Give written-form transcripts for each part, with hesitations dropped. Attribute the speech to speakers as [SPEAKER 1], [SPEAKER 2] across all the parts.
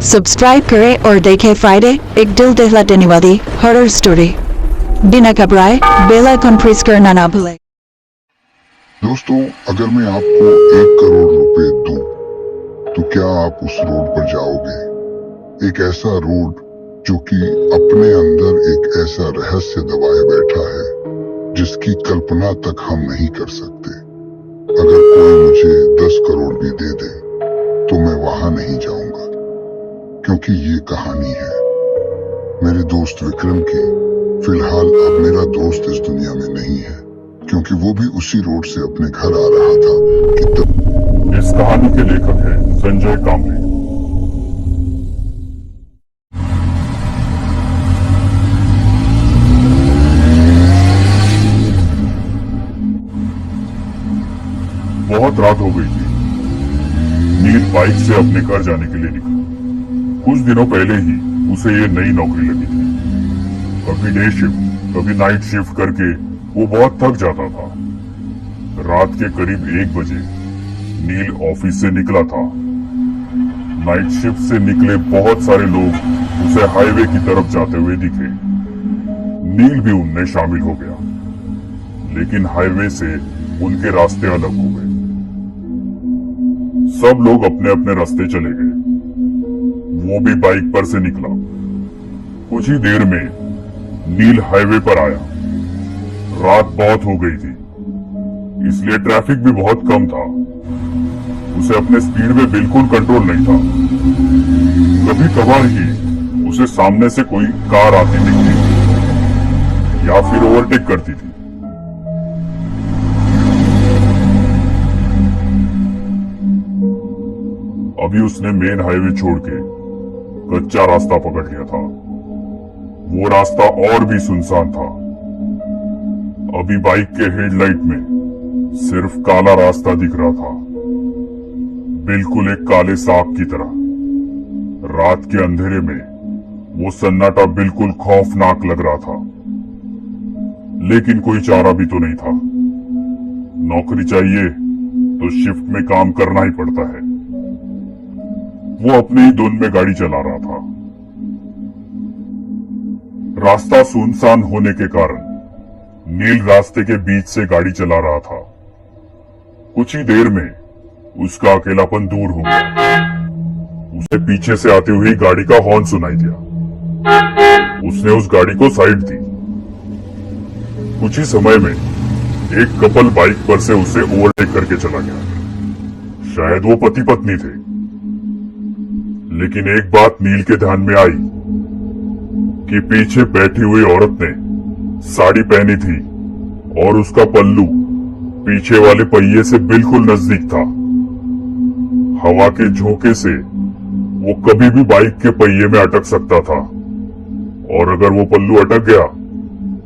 [SPEAKER 1] Subscribe करें और देखें फ्राइडे, एक दिल दहला देने वाली हॉरर स्टोरी। बिना घबराए बेल आइकन प्रेस करना ना भूलें।
[SPEAKER 2] दोस्तों, अगर मैं आपको 1 करोड़ रुपए दूं, तो क्या आप उस रोड पर जाओगे? एक ऐसा रोड जो कि अपने अंदर एक ऐसा रहस्य दबाए बैठा है जिसकी कल्पना तक हम नहीं कर सकते। अगर कोई मुझे 10 करोड़ भी दे दे तो मैं वहां नहीं जाऊंगा, क्योंकि ये कहानी है मेरे दोस्त विक्रम की। फिलहाल अब मेरा दोस्त इस दुनिया में नहीं है, क्योंकि वो भी उसी रोड से अपने घर आ रहा था कि तब।
[SPEAKER 3] इस कहानी के लेखक हैं संजय कांबले। बहुत रात हो गई थी। नील बाइक से अपने घर जाने के लिए निकला। कुछ दिनों पहले ही उसे ये नई नौकरी लगी थी। कभी डे शिफ्ट कभी नाइट शिफ्ट करके वो बहुत थक जाता था। रात के करीब 1 बजे नील ऑफिस से निकला था। नाइट शिफ्ट से निकले बहुत सारे लोग उसे हाईवे की तरफ जाते हुए दिखे। नील भी उनमें शामिल हो गया, लेकिन हाईवे से उनके रास्ते अलग हो गए। सब लोग अपने अपने रास्ते चले गए। वो भी बाइक पर से निकला। कुछ ही देर में नील हाईवे पर आया। रात बहुत हो गई थी, इसलिए ट्रैफिक भी बहुत कम था। उसे अपने स्पीड में बिल्कुल कंट्रोल नहीं था। कभी कभार ही उसे सामने से कोई कार आती दिखती या फिर ओवरटेक करती थी। अभी उसने मेन हाईवे छोड़ के कच्चा रास्ता पकड़ लिया था। वो रास्ता और भी सुनसान था। अभी बाइक के हेडलाइट में सिर्फ काला रास्ता दिख रहा था, बिल्कुल एक काले सांप की तरह। रात के अंधेरे में वो सन्नाटा बिल्कुल खौफनाक लग रहा था, लेकिन कोई चारा भी तो नहीं था। नौकरी चाहिए तो शिफ्ट में काम करना ही पड़ता है। वो अपने ही धुन में गाड़ी चला रहा था। रास्ता सुनसान होने के कारण नील रास्ते के बीच से गाड़ी चला रहा था। कुछ ही देर में उसका अकेलापन दूर हो गया। उसे पीछे से आती हुई गाड़ी का हॉर्न सुनाई दिया। उसने उस गाड़ी को साइड दी। कुछ ही समय में एक कपल बाइक पर से उसे ओवरटेक करके चला गया। शायद वो पति पत्नी थे। लेकिन एक बात नील के ध्यान में आई कि पीछे बैठी हुई औरत ने साड़ी पहनी थी और उसका पल्लू पीछे वाले पहिए से बिल्कुल नजदीक था। हवा के झोंके से वो कभी भी बाइक के पहिए में अटक सकता था, और अगर वो पल्लू अटक गया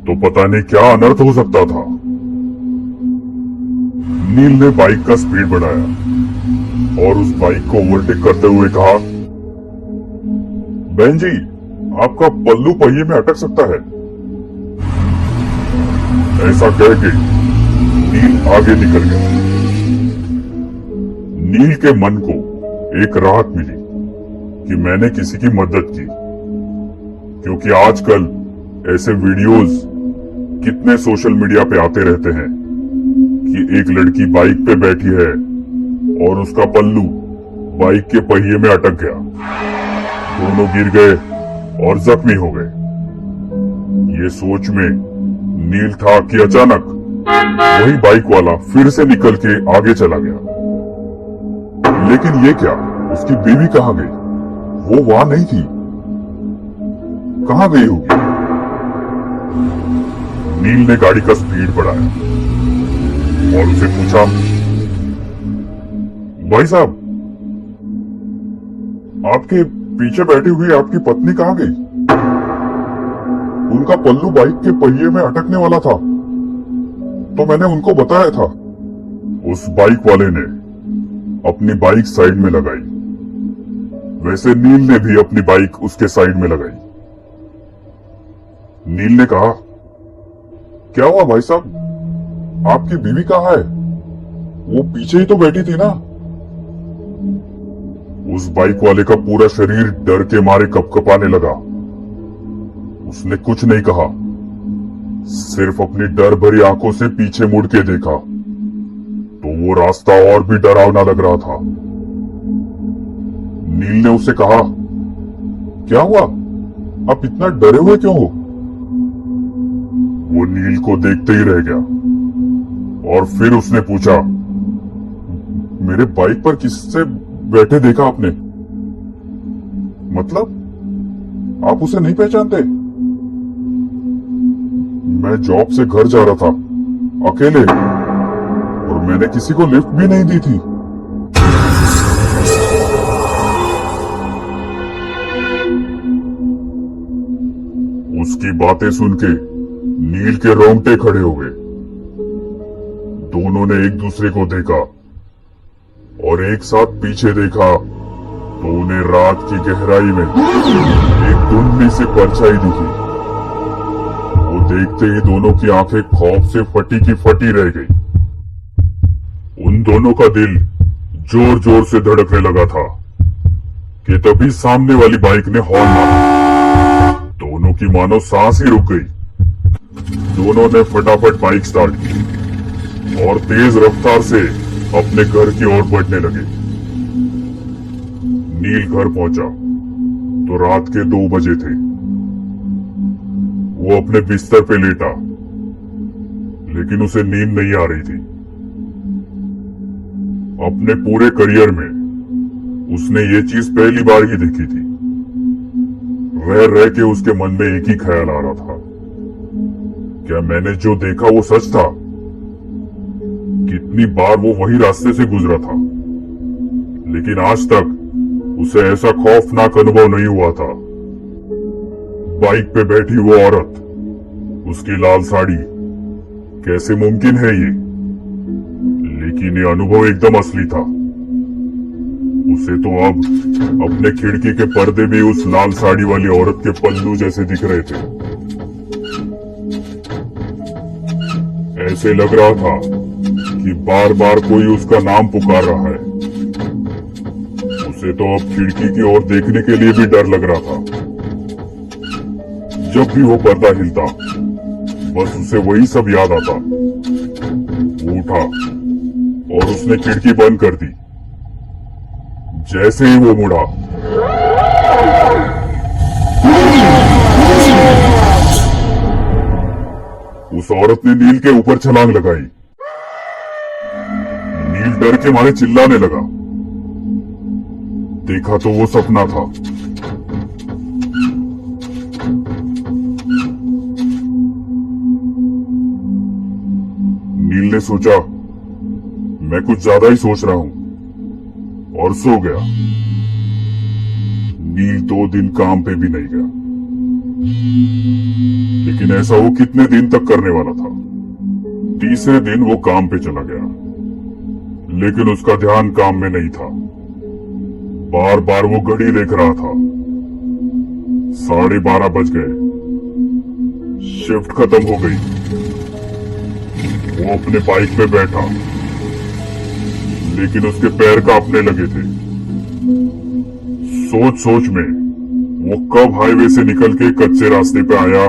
[SPEAKER 3] तो पता नहीं क्या अनर्थ हो सकता था। नील ने बाइक का स्पीड बढ़ाया और उस बाइक को ओवरटेक करते हुए कहा, बहन जी, आपका पल्लू पहिए में अटक सकता है। ऐसा कह के नील आगे निकल गया। नील के मन को एक राहत मिली कि मैंने किसी की मदद की, क्योंकि आजकल ऐसे वीडियोस कितने सोशल मीडिया पे आते रहते हैं कि एक लड़की बाइक पे बैठी है और उसका पल्लू बाइक के पहिए में अटक गया। दोनों गिर गए और जख्मी हो गए। ये सोच में नील था कि अचानक वही बाइक वाला फिर से निकल के आगे चला गया। लेकिन ये क्या, उसकी बीवी कहाँ गई? वो वहां नहीं थी। कहाँ गई होगी? नील ने गाड़ी का स्पीड बढ़ाया और उसे पूछा, भाई साहब, आपके पीछे बैठी हुई आपकी पत्नी कहाँ गई? उनका पल्लू बाइक के पहिए में अटकने वाला था, तो मैंने उनको बताया था। उस बाइक वाले ने अपनी बाइक साइड में लगाई। वैसे नील ने भी अपनी बाइक उसके साइड में लगाई। नील ने कहा, क्या हुआ भाई साहब, आपकी बीवी कहाँ है? वो पीछे ही तो बैठी थी ना। उस बाइक वाले का पूरा शरीर डर के मारे कपकपाने लगा। उसने कुछ नहीं कहा, सिर्फ अपनी डर भरी आंखों से पीछे मुड़ के देखा तो वो रास्ता और भी डरावना लग रहा था। नील ने उसे कहा, क्या हुआ? आप इतना डरे हुए क्यों हो? वो नील को देखते ही रह गया और फिर उसने पूछा, मेरे बाइक पर किससे बैठे देखा आपने? मतलब आप उसे नहीं पहचानते? मैं जॉब से घर जा रहा था अकेले और मैंने किसी को लिफ्ट भी नहीं दी थी। उसकी बातें सुन के नील के रोंगटे खड़े हो गए। दोनों ने एक दूसरे को देखा और एक साथ पीछे देखा तो उन्हें रात की गहराई में एक धुंधली सी परछाई दिखी। वो देखते ही दोनों की आंखें खौफ से फटी की फटी रह गई। उन दोनों का दिल जोर जोर से धड़कने लगा था कि तभी सामने वाली बाइक ने हॉर्न मारा। दोनों की मानो सांस ही रुक गई। दोनों ने फटाफट बाइक स्टार्ट की और तेज रफ्तार से अपने घर की ओर बढ़ने लगे। नील घर पहुंचा तो रात के 2 बजे थे। वो अपने बिस्तर पे लेटा, लेकिन उसे नींद नहीं आ रही थी। अपने पूरे करियर में उसने ये चीज पहली बार ही देखी थी। रह रह के उसके मन में एक ही ख्याल आ रहा था, क्या मैंने जो देखा वो सच था? कितनी बार वो वही रास्ते से गुजरा था, लेकिन आज तक उसे ऐसा खौफनाक अनुभव नहीं हुआ था। बाइक पे बैठी वो औरत, उसकी लाल साड़ी, कैसे मुमकिन है ये? लेकिन ये अनुभव एकदम असली था। उसे तो अब अपने खिड़की के पर्दे भी उस लाल साड़ी वाली औरत के पल्लू जैसे दिख रहे थे। ऐसे लग रहा था कि बार बार कोई उसका नाम पुकार रहा है। उसे तो अब खिड़की की ओर देखने के लिए भी डर लग रहा था। जब भी वो पर्दा हिलता, बस उसे वही सब याद आता। वो उठा और उसने खिड़की बंद कर दी। जैसे ही वो मुड़ा, उस औरत ने नील के ऊपर छलांग लगाई। नील डर के मारे चिल्लाने लगा। देखा तो वो सपना था। नील ने सोचा, मैं कुछ ज्यादा ही सोच रहा हूं, और सो गया। नील 2 दिन काम पे भी नहीं गया, लेकिन ऐसा वो कितने दिन तक करने वाला था। तीसरे दिन वो काम पे चला गया, लेकिन उसका ध्यान काम में नहीं था। बार बार वो घड़ी देख रहा था। 12:30 बज गए। शिफ्ट खत्म हो गई। वो अपने बाइक पे बैठा, लेकिन उसके पैर कांपने लगे थे। सोच सोच में वो कब हाईवे से निकल के कच्चे रास्ते पे आया,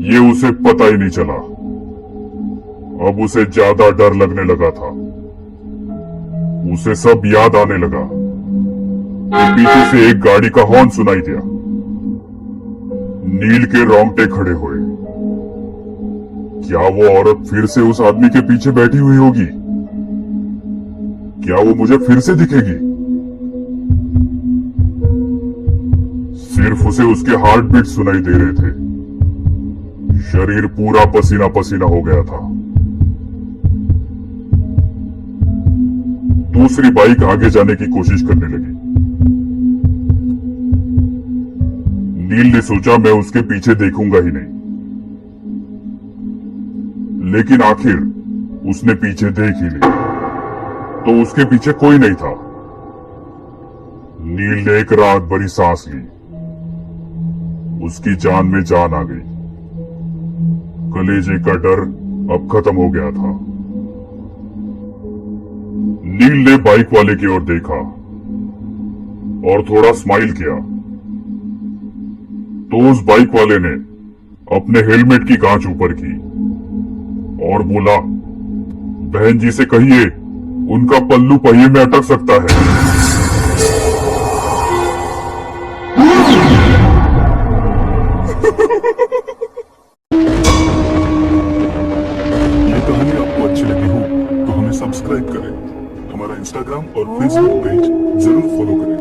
[SPEAKER 3] ये उसे पता ही नहीं चला। अब उसे ज्यादा डर लगने लगा था। उसे सब याद आने लगा कि पीछे से एक गाड़ी का हॉर्न सुनाई दिया। नील के रोंगटे खड़े हुए। क्या वो औरत फिर से उस आदमी के पीछे बैठी हुई होगी? क्या वो मुझे फिर से दिखेगी? सिर्फ उसे उसके हार्ट बीट सुनाई दे रहे थे। शरीर पूरा पसीना पसीना हो गया था। दूसरी बाइक आगे जाने की कोशिश करने लगी। नील ने सोचा, मैं उसके पीछे देखूंगा ही नहीं। लेकिन आखिर उसने पीछे देख ही लिया, तो उसके पीछे कोई नहीं था। नील ने एक रात भरी सांस ली। उसकी जान में जान आ गई। कलेजे का डर अब खत्म हो गया था। नील ने बाइक वाले की ओर देखा। और थोड़ा स्माइल किया तो उस बाइक वाले ने अपने हेलमेट की कांच ऊपर की और बोला, बहन जी से कहिए उनका पल्लू पहिए में अटक सकता है।
[SPEAKER 4] ये कहानी आपको अच्छी लगी हो तो हमें सब्सक्राइब करें, हमारा इंस्टाग्राम और फेसबुक पेज जरूर फॉलो करें।